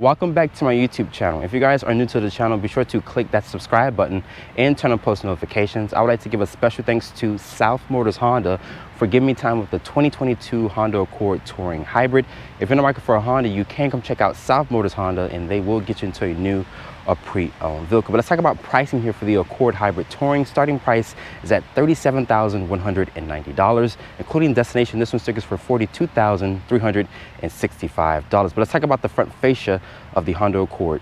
Welcome back to my YouTube channel. If you guys are new to the channel, be sure to click that subscribe button and turn on post notifications. I would like to give a special thanks to South Motors Honda for giving me time with the 2022 Honda Accord Touring Hybrid. If you're in the market for a Honda, you can come check out South Motors Honda and they will get you into a new or pre-owned vehicle. But let's talk about pricing here for the Accord Hybrid Touring. Starting price is at $37,190, including destination. This one stickers for $42,365. But let's talk about the front fascia of the Honda Accord.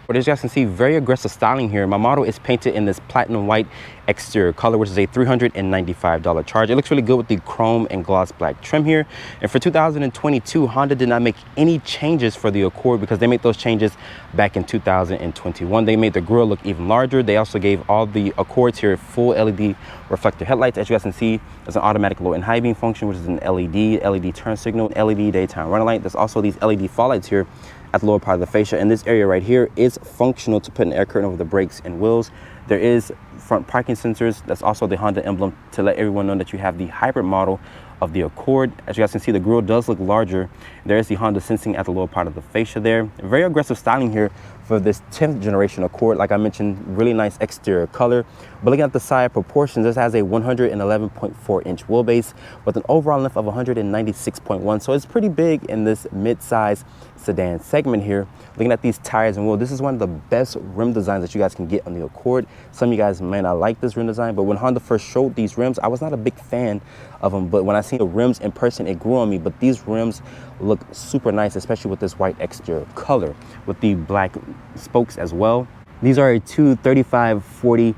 But as you guys can see, very aggressive styling here. My model is painted in this platinum white exterior color, which is a $395 charge. It looks really good with the chrome and gloss black trim here. And for 2022, Honda did not make any changes for the Accord because they made those changes back in 2021. They made the grille look even larger. They also gave all the Accords here full LED reflector headlights. As you guys can see, there's an automatic low and high beam function, which is an LED turn signal, LED daytime running light. There's also these LED fog lights here at the lower part of the fascia, and this area right here is functional to put an air curtain over the brakes and wheels. There is front parking sensors. That's also the Honda emblem to let everyone know that you have the hybrid model of the Accord. As you guys can see, the grille does look larger. There is the Honda sensing at the lower part of the fascia there. Very aggressive styling here for this 10th generation Accord. Like I mentioned, really nice exterior color. But looking at the side proportions, this has a 111.4 inch wheelbase with an overall length of 196.1. So it's pretty big in this mid-size sedan segment here. Looking at these tires and wheels, this is one of the best rim designs that you guys can get on the Accord. Some of you guys may not like this rim design, but when Honda first showed these rims, I was not a big fan of them. But when I seen the rims in person, it grew on me. But these rims look super nice, especially with this white exterior color with the black spokes as well. These are a 235/40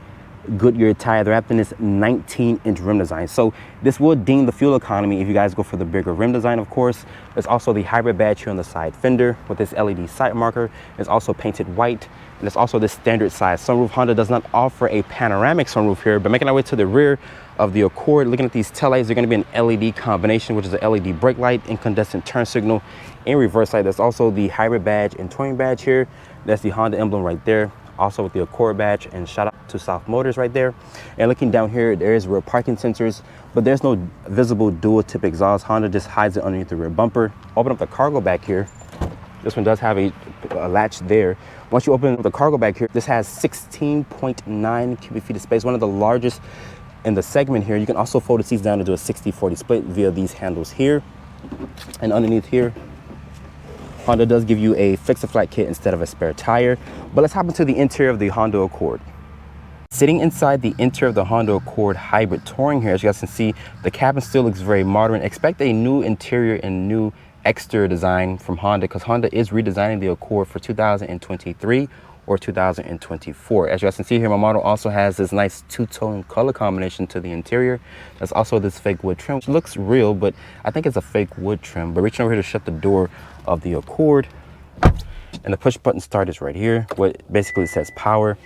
Goodyear tire. They're wrapped in this 19-inch rim design. So this will ding the fuel economy if you guys go for the bigger rim design, of course. There's also the hybrid badge here on the side fender with this LED sight marker. It's also painted white. And there's also this standard size sunroof. Honda does not offer a panoramic sunroof here, but making our way to the rear of the Accord, looking at these taillights, they're going to be an LED combination, which is an LED brake light, incandescent turn signal, and reverse light. There's also the hybrid badge and touring badge here. That's the Honda emblem right there, also with the Accord badge, and shout out to South Motors right there. And looking down here, there is rear parking sensors, but there's no visible dual tip exhaust. Honda just hides it underneath the rear bumper. Open up the cargo back here. This one does have a latch there. Once you open the cargo back here, this has 16.9 cubic feet of space, one of the largest in the segment here. You can also fold the seats down to do a 60/40 split via these handles here. And underneath here, Honda does give you a fix-a-flat kit instead of a spare tire. But let's hop into the interior of the Honda Accord. Sitting inside the interior of the Honda Accord Hybrid Touring here, as you guys can see, the cabin still looks very modern. Expect a new interior and new exterior design from Honda because Honda is redesigning the Accord for 2023 or 2024. As you guys can see here, my model also has this nice two-tone color combination to the interior. There's also this fake wood trim, which looks real, but I think it's a fake wood trim. But reaching over here to shut the door of the Accord, and the push button start is right here, what basically says power.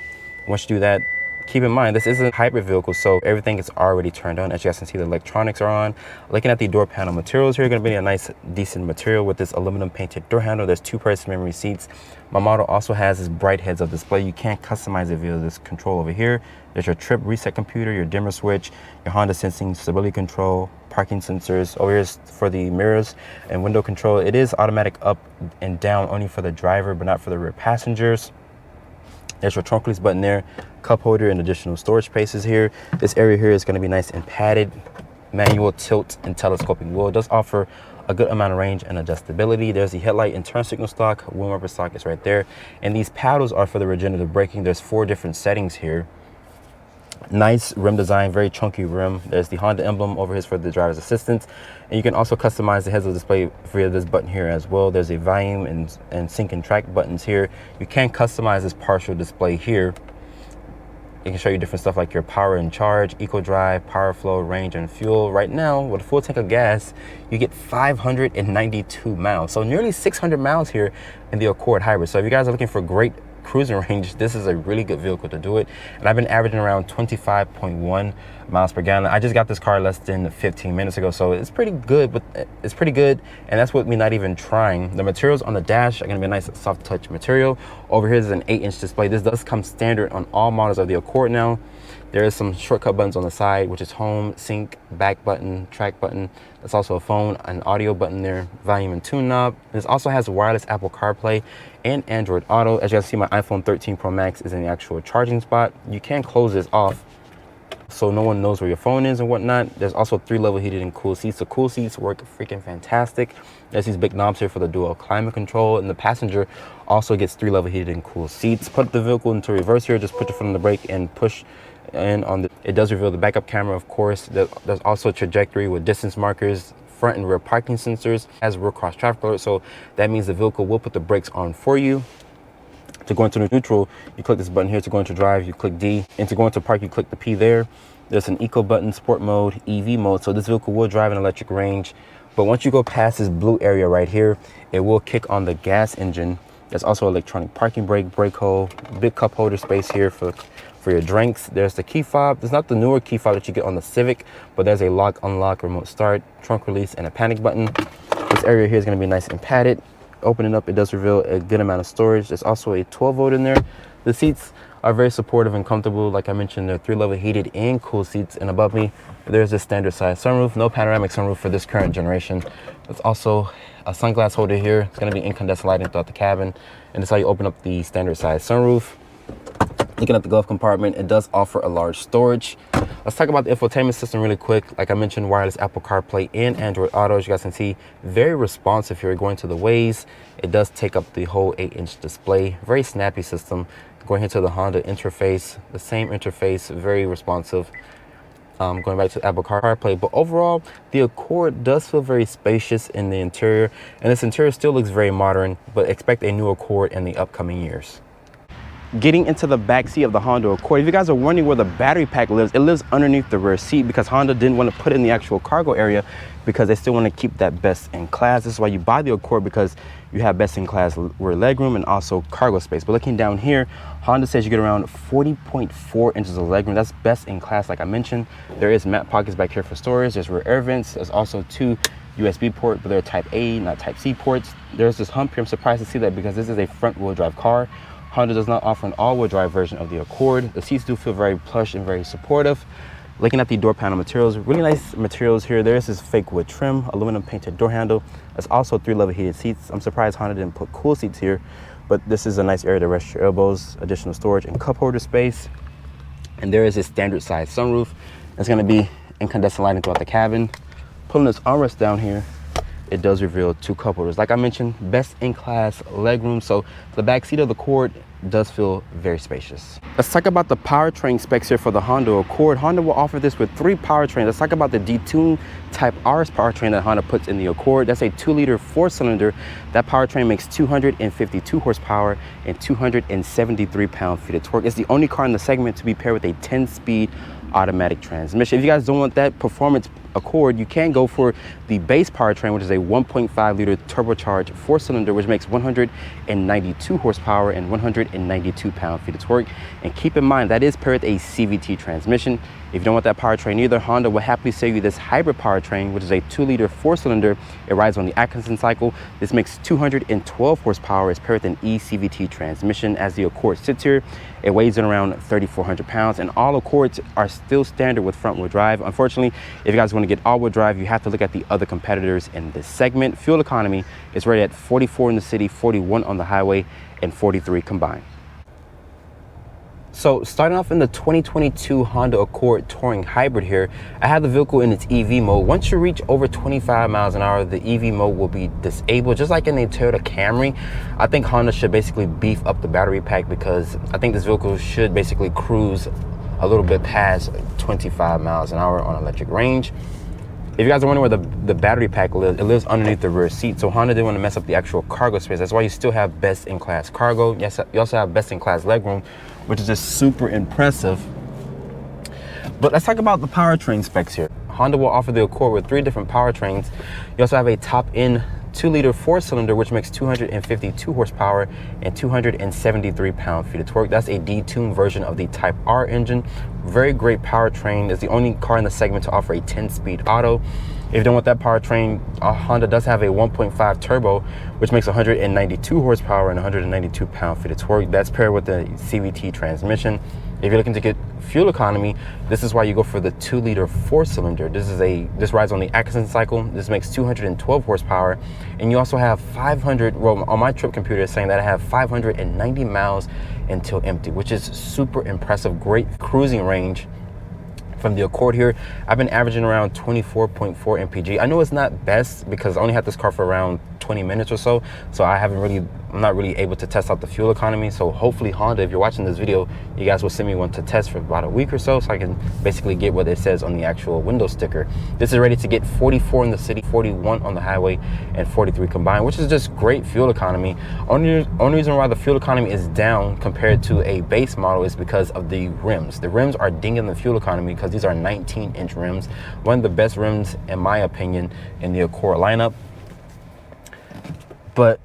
Once you do that, keep in mind, this is a hybrid vehicle, so everything is already turned on. As you guys can see, the electronics are on. Looking at the door panel materials here, going to be a nice, decent material with this aluminum painted door handle. There's two-person memory seats. My model also has this bright heads-up display. You can customize it via this control over here. There's your trip reset computer, your dimmer switch, your Honda sensing stability control, parking sensors. Over here is for the mirrors and window control. It is automatic up and down only for the driver, but not for the rear passengers. There's your trunk release button there, cup holder and additional storage spaces here. This area here is going to be nice and padded. Manual tilt and telescoping wheel. It does offer a good amount of range and adjustability. There's the headlight and turn signal stock. Wheel rubber stock is right there. And these paddles are for the regenerative braking. There's 4 different settings here. Nice rim design, very chunky rim. There's the Honda emblem over here for the driver's assistance. And you can also customize the heads-up display via this button here as well. There's a volume and sync and track buttons here. You can customize this partial display here. It can show you different stuff like your power and charge, eco drive, power flow, range, and fuel. Right now, with a full tank of gas, you get 592 miles. So nearly 600 miles here in the Accord Hybrid. So if you guys are looking for great cruising range, this is a really good vehicle to do it. And I've been averaging around 25.1 miles per gallon. I just got this car less than 15 minutes ago, so it's pretty good, but it's pretty good. And that's with me not even trying. The materials on the dash are gonna be a nice soft touch material. Over here is an 8-inch display. This does come standard on all models of the Accord now. There is some shortcut buttons on the side, which is home, sync, back button, track button. There's also a phone, an audio button there, volume and tune knob. This also has wireless Apple CarPlay and Android Auto. As you guys see, my iPhone 13 Pro Max is in the actual charging spot. You can close this off so no one knows where your phone is and whatnot. There's also 3-level heated and cool seats. The cool seats work freaking fantastic. There's these big knobs here for the dual climate control, and the passenger also gets 3-level heated and cool seats. Put the vehicle into reverse here, just put your foot on the brake and push in on the, it does reveal the backup camera, of course. There's also a trajectory with distance markers, front and rear parking sensors, has rear cross traffic alert, so that means the vehicle will put the brakes on for you. To go into neutral, you click this button here. To go into drive, you click D. And to go into park, you click the P there. There's an eco button, sport mode, EV mode. So this vehicle will drive an electric range. But once you go past this blue area right here, it will kick on the gas engine. There's also electronic parking brake, brake hole, big cup holder space here for your drinks. There's the key fob. There's not the newer key fob that you get on the Civic, but there's a lock, unlock, remote start, trunk release, and a panic button. This area here is going to be nice and padded. Opening up, it does reveal a good amount of storage. There's also a 12-volt in there. The seats are very supportive and comfortable. Like I mentioned, they're 3-level heated and cool seats. And above me, there's a standard size sunroof. No panoramic sunroof for this current generation. There's also a sunglass holder here. It's going to be incandescent lighting throughout the cabin. And that's how you open up the standard size sunroof. Looking at the glove compartment, it does offer a large storage. Let's talk about the infotainment system really quick. Like I mentioned, wireless Apple CarPlay and Android Auto. As you guys can see, very responsive if you're going to the Waze. It does take up the whole 8-inch display. Very snappy system. Going into the Honda interface, the same interface, very responsive. Going back to Apple CarPlay, but overall, the Accord does feel very spacious in the interior, and this interior still looks very modern, but expect a new Accord in the upcoming years. Getting into the back seat of the Honda Accord, if you guys are wondering where the battery pack lives, it lives underneath the rear seat because Honda didn't want to put it in the actual cargo area because they still want to keep that best in class. This is why you buy the Accord, because you have best in class rear legroom and also cargo space. But looking down here, Honda says you get around 40.4 inches of legroom. That's best in class, like I mentioned. There is map pockets back here for storage. There's rear air vents. There's also 2 USB ports, but they're Type A, not Type C ports. There's this hump here. I'm surprised to see that because this is a front-wheel drive car. Honda does not offer an all-wheel drive version of the Accord. The seats do feel very plush and very supportive. Looking at the door panel materials, really nice materials here. There's this fake wood trim, aluminum painted door handle. There's also 3-level heated seats. I'm surprised Honda didn't put cool seats here, but this is a nice area to rest your elbows, additional storage and cup holder space. And there is a standard size sunroof. It's going to be incandescent lighting throughout the cabin. Pulling this armrest down here, it does reveal 2 cup holders. Like I mentioned, best in class legroom. So the back seat of the Accord does feel very spacious. Let's talk about the powertrain specs here for the Honda Accord. Honda will offer this with 3 powertrains. Let's talk about the detune Type RS powertrain that Honda puts in the Accord. That's a 2-liter 4-cylinder. That powertrain makes 252 horsepower and 273 pound-feet of torque. It's the only car in the segment to be paired with a 10-speed automatic transmission. If you guys don't want that performance Accord, you can go for the base powertrain, which is a 1.5-liter turbocharged 4-cylinder, which makes 192 horsepower and 192 pound-feet of torque. And keep in mind, that is paired with a CVT transmission. If you don't want that powertrain either, Honda will happily sell you this hybrid powertrain, which is a 2-liter 4-cylinder. It rides on the Atkinson cycle. This makes 212 horsepower. It's paired with an eCVT transmission. As the Accord sits here, it weighs in around 3,400 pounds, and all Accords are still standard with front-wheel drive. Unfortunately, if you guys want to get all-wheel drive, you have to look at the other competitors in this segment. Fuel economy is rated at 44 in the city, 41 on the highway, and 43 combined. So starting off in the 2022 Honda Accord Touring Hybrid here, I have the vehicle in its EV mode. Once you reach over 25 miles an hour, the EV mode will be disabled. Just like in the Toyota Camry, I think Honda should basically beef up the battery pack, because I think this vehicle should basically cruise a little bit past 25 miles an hour on electric range. If you guys are wondering where the battery pack lives, it lives underneath the rear seat. So Honda didn't want to mess up the actual cargo space. That's why you still have best-in-class cargo. Yes, you also have best-in-class legroom, which is just super impressive. But let's talk about the powertrain specs here. Honda will offer the Accord with 3 different powertrains. You also have a top-end 2-liter 4-cylinder, which makes 252 horsepower and 273 pound-feet of torque. That's a detuned version of the Type R engine. Very great powertrain. It's the only car in the segment to offer a 10-speed auto. If you don't want that powertrain, Honda does have a 1.5 turbo, which makes 192 horsepower and 192 pound-feet of torque. That's paired with the CVT transmission. If you're looking to get fuel economy, this is why you go for the 2-liter 4-cylinder. This rides on the Atkinson cycle. This makes 212 horsepower, and you also have 500. Well, on my trip computer, it's saying that I have 590 miles until empty, which is super impressive. Great cruising range from the Accord here. I've been averaging around 24.4 mpg. I know it's not best because I only had this car for around 20 minutes or so, so I'm not really able to test out the fuel economy. So hopefully Honda, if you're watching this video, you guys will send me one to test for about a week or so I can basically get what it says on the actual window sticker. This is ready to get 44 in the city, 41 on the highway, and 43 combined, which is just great fuel economy. Only reason why the fuel economy is down compared to a base model is because of the rims. The rims are dinging the fuel economy because these are 19-inch rims, one of the best rims in my opinion in the Accord lineup. But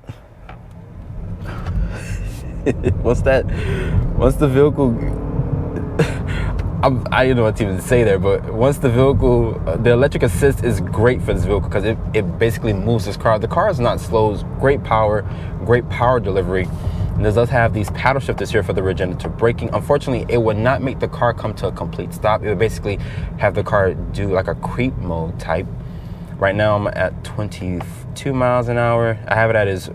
once the vehicle, I don't know what to even say there, but once the vehicle, the electric assist is great for this vehicle because it basically moves this car. The car is not slow, it's great power delivery. And this does have these paddle shifters here for the regenerative braking. Unfortunately, it would not make the car come to a complete stop. It would basically have the car do like a creep mode type. Right now I'm at 22 miles an hour. I have it at its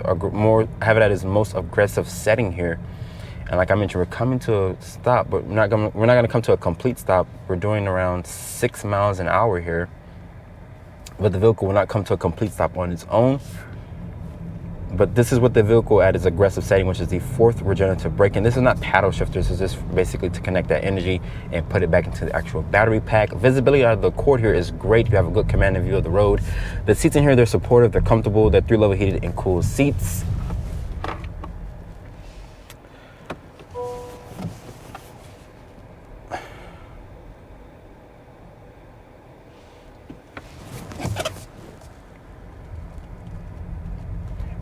most aggressive setting here. And like I mentioned, we're coming to a stop, but we're not gonna come to a complete stop. We're doing around 6 miles an hour here. But the vehicle will not come to a complete stop on its own. But this is what the vehicle at its aggressive setting, which is the 4th regenerative braking. This is not paddle shifters. This is just basically to connect that energy and put it back into the actual battery pack. Visibility out of the Accord here is great. You have a good commanding view of the road. The seats in here, they're supportive, they're comfortable. They're 3-level heated and cooled seats.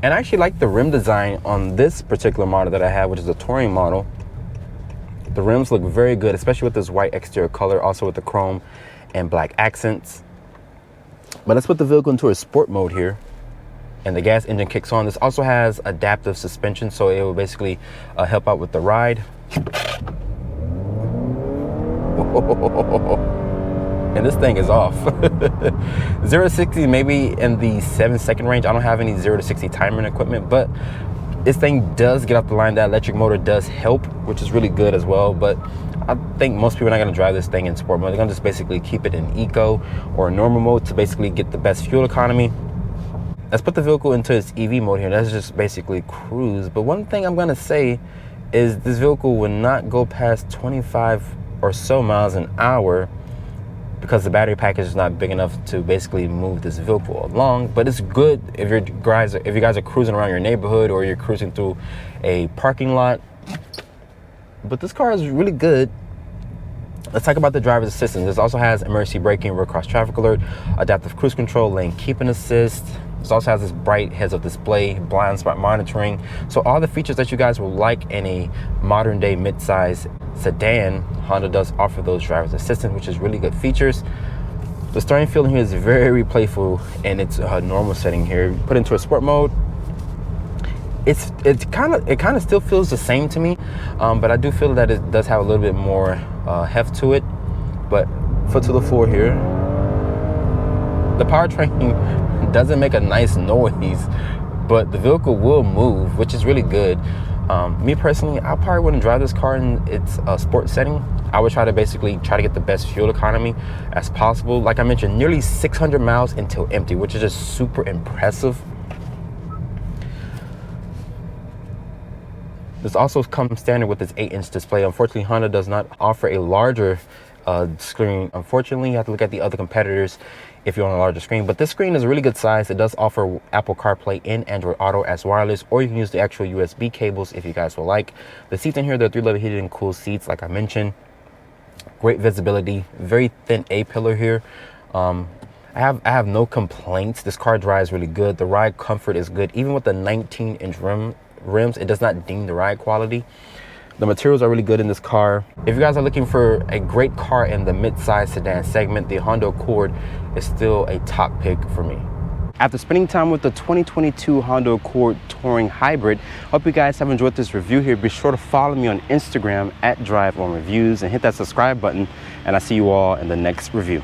And I actually like the rim design on this particular model that I have, which is a touring model. The rims look very good, especially with this white exterior color, also with the chrome and black accents. But let's put the vehicle into a sport mode here, and the gas engine kicks on. This also has adaptive suspension, so it will basically help out with the ride. And this thing is off. 0 to 60 maybe in the 7-second range. I don't have any 0 to 60 timing equipment, but this thing does get off the line. That electric motor does help, which is really good as well. But I think most people are not going to drive this thing in sport mode. They're going to just basically keep it in eco or normal mode to basically get the best fuel economy. Let's put the vehicle into its EV mode here. That's just basically cruise. But one thing I'm going to say is this vehicle will not go past 25 or so miles an hour because the battery package is not big enough to basically move this vehicle along. But it's good if you guys are cruising around your neighborhood or you're cruising through a parking lot. But this car is really good. Let's talk about the driver's assistance. This also has emergency braking, road cross traffic alert, adaptive cruise control, lane keeping assist. This also has this bright heads-up display, blind spot monitoring. So all the features that you guys will like in a modern day mid-size sedan, Honda does offer those driver's assistance, which is really good features. The steering feel here is very playful in its normal setting here. Put into a sport mode, it kind of still feels the same to me, but I do feel that it does have a little bit more heft to it. But foot to the floor here. The powertrain doesn't make a nice noise, but the vehicle will move, which is really good. Me personally, I probably wouldn't drive this car in its sport setting. I would try to get the best fuel economy as possible. Like I mentioned, nearly 600 miles until empty, which is just super impressive. This also comes standard with its 8-inch display. Unfortunately, Honda does not offer a larger screen. Unfortunately, you have to look at the other competitors if you're on a larger screen, but this screen is a really good size. It does offer Apple CarPlay and Android Auto as wireless, or you can use the actual USB cables if you guys will like. The seats in here, they're 3-level heated and cooled seats, like I mentioned. Great visibility, very thin A-pillar here. I have no complaints. This car drives really good. The ride comfort is good. Even with the 19-inch rims, it does not ding the ride quality. The materials are really good in this car. If you guys are looking for a great car in the mid-size sedan segment, the Honda Accord is still a top pick for me. After spending time with the 2022 Honda Accord Touring Hybrid, hope you guys have enjoyed this review here. Be sure to follow me on Instagram at DriveOnReviews and hit that subscribe button, and I'll see you all in the next review.